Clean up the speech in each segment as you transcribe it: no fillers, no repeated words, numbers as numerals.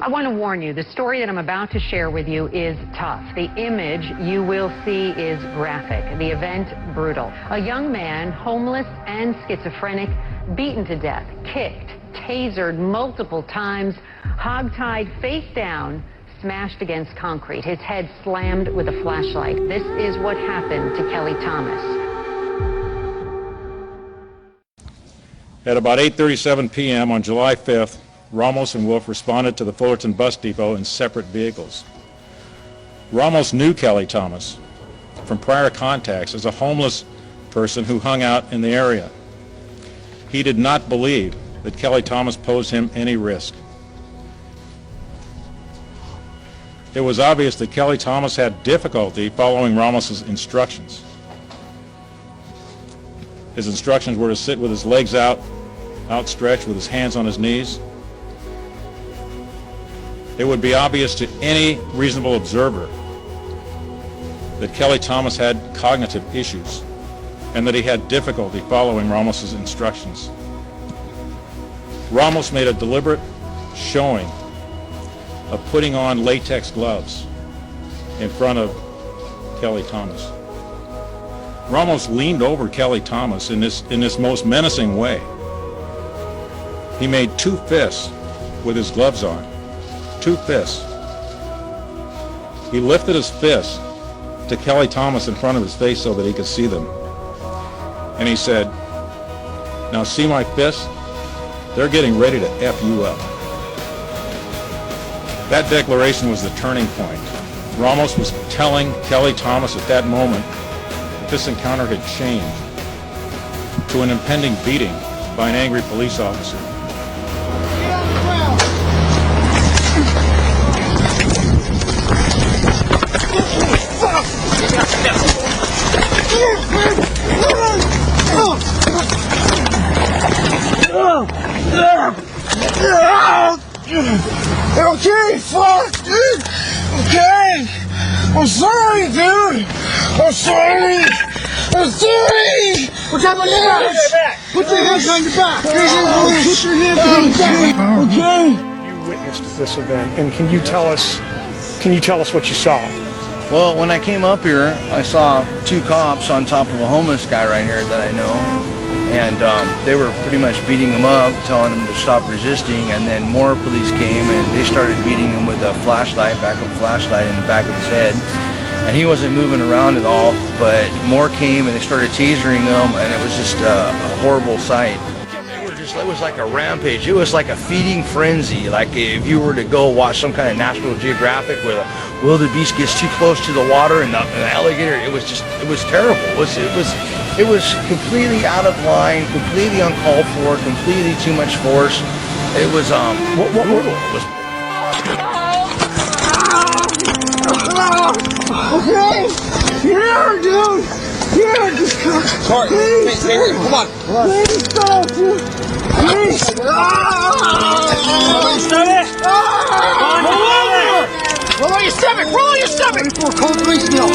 I want to warn you, the story that I'm about to share with you is tough. The image you will see is graphic. The event, brutal. A young man, homeless and schizophrenic, beaten to death, kicked, tasered multiple times, hogtied face down, smashed against concrete. His head slammed with a flashlight. This is what happened to Kelly Thomas. At about 8:37 p.m. on July 5th, Ramos and Wolf responded to the Fullerton bus depot in separate vehicles. Ramos knew Kelly Thomas from prior contacts as a homeless person who hung out in the area. He did not believe that Kelly Thomas posed him any risk. It was obvious that Kelly Thomas had difficulty following Ramos's instructions. His instructions were to sit with his legs outstretched with his hands on his knees. It would be obvious to any reasonable observer that Kelly Thomas had cognitive issues and that he had difficulty following Ramos's instructions. Ramos made a deliberate showing of putting on latex gloves in front of Kelly Thomas. Ramos leaned over Kelly Thomas in this most menacing way. He made two fists with his gloves on. Two fists. He lifted his fists to Kelly Thomas in front of his face so that he could see them. And he said, "Now see my fists? They're getting ready to F you up." That declaration was the turning point. Ramos was telling Kelly Thomas at that moment that this encounter had changed to an impending beating by an angry police officer. Okay, fuck, dude. Okay. I'm sorry, dude. I'm sorry. I'm sorry. Put your hands on your back. Put your hands on your back. Put your hands on your back. Okay. You witnessed this event, and can you tell us what you saw? Well, when I came up here, I saw two cops on top of a homeless guy right here that I know. And they were pretty much beating him up, telling him to stop resisting, and then more police came and they started beating him with a flashlight, backup flashlight in the back of his head. And he wasn't moving around at all, but more came and they started tasering him, and it was just a horrible sight. It was like a rampage. It was like a feeding frenzy. Like if you were to go watch some kind of National Geographic where the wildebeest gets too close to the water and the alligator, it was terrible. It was completely out of line, completely uncalled for, completely too much force. It was brutal. It was. Okay. Here, dude. Here, just come. Sorry. Please, Hey, come on. Please go, dude. Please. Stop it. Roll on your stomach. Roll on your stomach. Before cold police meal.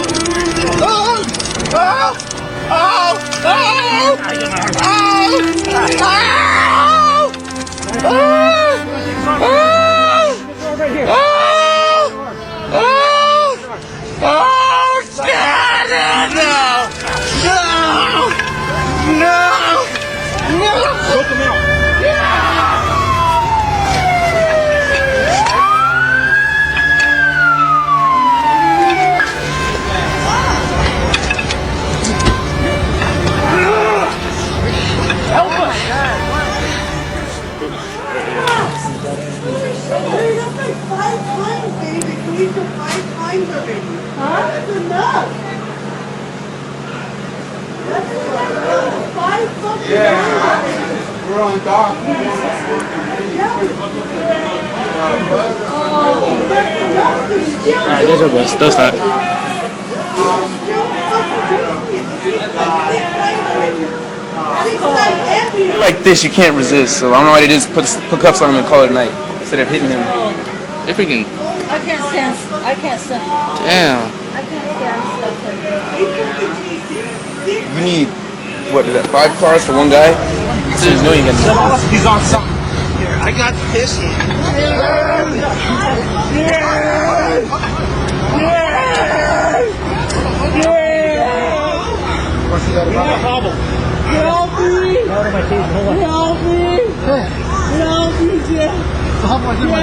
That's enough. Yeah. We're on dock. Alright, there's our bus. Does that. Like this, you can't resist. So I don't know why they just put cuffs on him and call it a night instead of hitting him. If we can. I can't stand. Damn. I can't stand stuff. You need, what is that, 5 cars for one guy? So there's no you can. He's on something. Here, I got this. Help me! Help me! Help me, Jeff! How much am I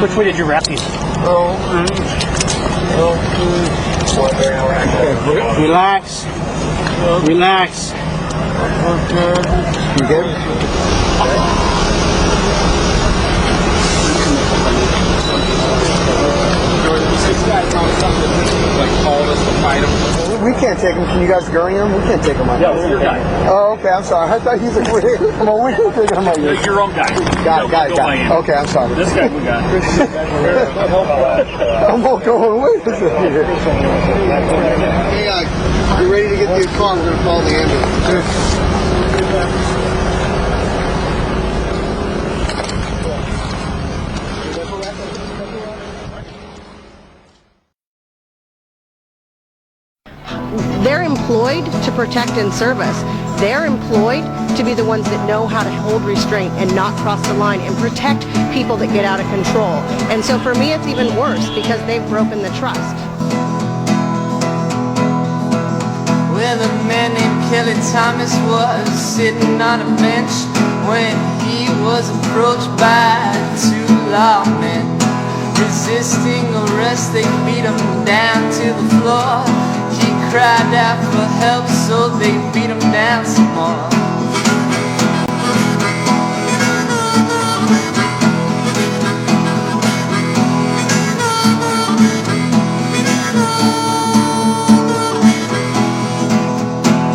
Which way did you wrap these? Relax. Relax. You good? We can't take him. Can you guys gurney him? We can't take him on. Yeah, we're your guy. Oh, okay. I'm sorry. I thought he was like, come on, we can take him on. You're your own guy. Got it. Okay, I'm sorry. This guy we got. I'm all going. Wait a second here. Hey, you ready to get to your car? We're going to call the ambulance. They're employed to protect and service. They're employed to be the ones that know how to hold restraint and not cross the line and protect people that get out of control. And so for me, it's even worse because they've broken the trust. Well, a man named Kelly Thomas was sitting on a bench when he was approached by two lawmen. Resisting arrest, they beat him down to the floor. He cried out for help, so they beat him down some more.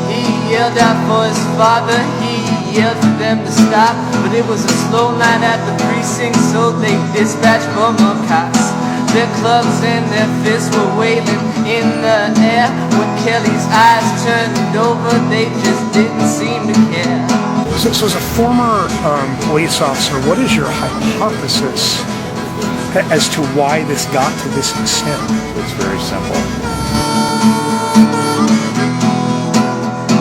He yelled out for his father, he yelled for them to stop, but it was a slow night at the precinct, so they dispatched for more cops. Their clubs and their fists were wailing in the air. When Kelly's eyes turned over, they just didn't seem to care. So as a former police officer, what is your hypothesis as to why this got to this extent? It's very simple.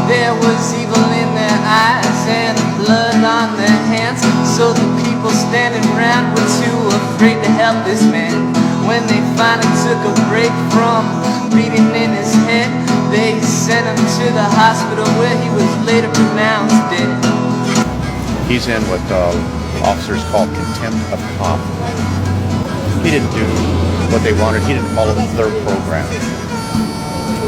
There was evil in their eyes and blood on their hands, so the people standing around were too afraid to help this man. When they finally took a break from beating in his head, they sent him to the hospital where he was later pronounced dead. He's in what officers call contempt of cop. He didn't do what they wanted. He didn't follow their program.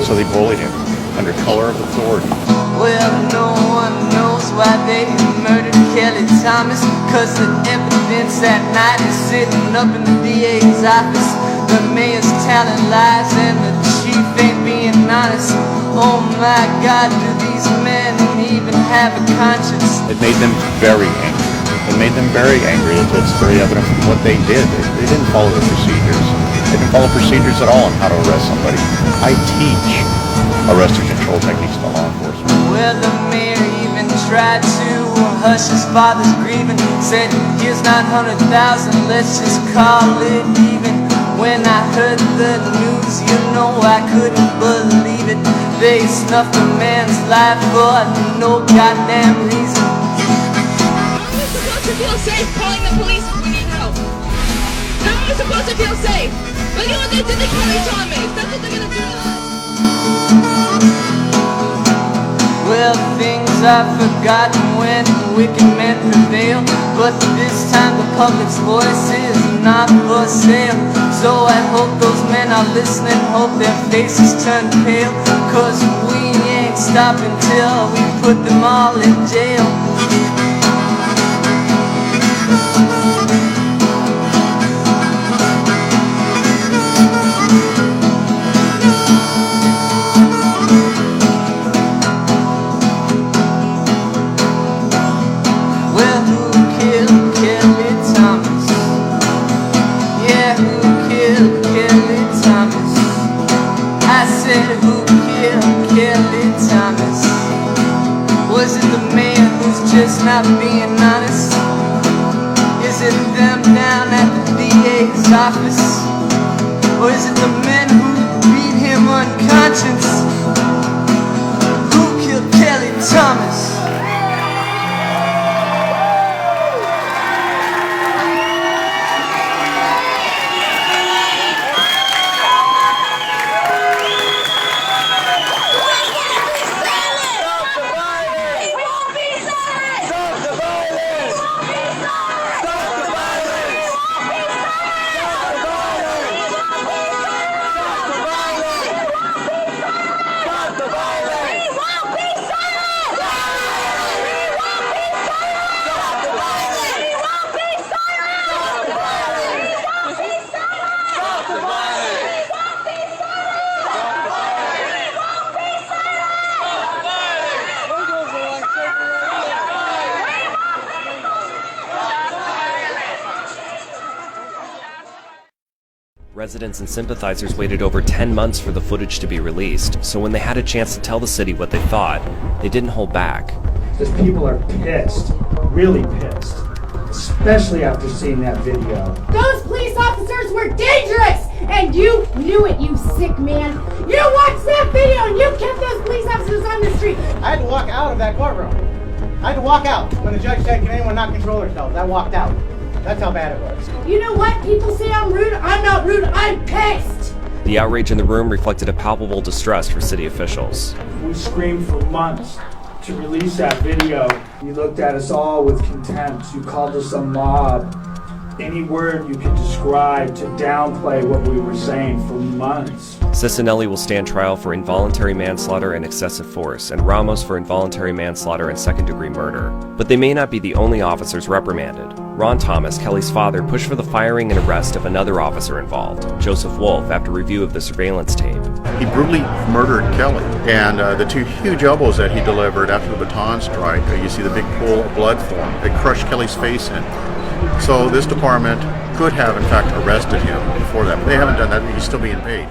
So they bullied him under color of authority. Well, no one knows why they murdered Kelly Thomas, cause the evidence that night is sitting up in the DA's office. The mayor's telling lies and the chief ain't being honest. Oh my God, do these men even have a conscience? It made them very angry. It made them very angry. It's very evident from what they did. They didn't follow the procedures. They didn't follow procedures at all on how to arrest somebody. I teach arrest and control techniques to law enforcement. Well, the mayor even tried to hush his father's grieving. Said, here's not 100,000, let's just call it even. When I heard the news, you know I couldn't believe it. They snuffed a man's life for no goddamn reason. How are we supposed to feel safe calling the police when we need help? How are we supposed to feel safe? Look at what they did to Kelly Thomas. That's what they're gonna do to us. Well, things are forgotten when wicked men prevail, but this time the public's voice is not for sale. So I hope those men are listening, hope their faces turn pale, cause we ain't stopping till we put them all in jail. Just not being honest. Is it them down at the DA's office? Or is it the men who beat him unconscious? Who killed Kelly Thomas? Residents and sympathizers waited over 10 months for the footage to be released, so when they had a chance to tell the city what they thought, they didn't hold back. Because people are pissed, really pissed, especially after seeing that video. Those police officers were dangerous, and you knew it, you sick man. You watched that video and you kept those police officers on the street. I had to walk out of that courtroom. I had to walk out when the judge said, can anyone not control themselves? I walked out. That's how bad it was. You know what? People say I'm rude. I'm not rude. I'm pissed. The outrage in the room reflected a palpable distress for city officials. We screamed for months to release that video. You looked at us all with contempt. You called us a mob. Any word you could describe to downplay what we were saying for months. Cicinelli will stand trial for involuntary manslaughter and excessive force, and Ramos for involuntary manslaughter and second-degree murder. But they may not be the only officers reprimanded. Ron Thomas, Kelly's father, pushed for the firing and arrest of another officer involved, Joseph Wolf, after review of the surveillance tape. He brutally murdered Kelly, and the two huge elbows that he delivered after the baton strike, you see the big pool of blood form. It crushed Kelly's face in. So this department could have, in fact, arrested him before that, but they haven't done that. He's still being paid.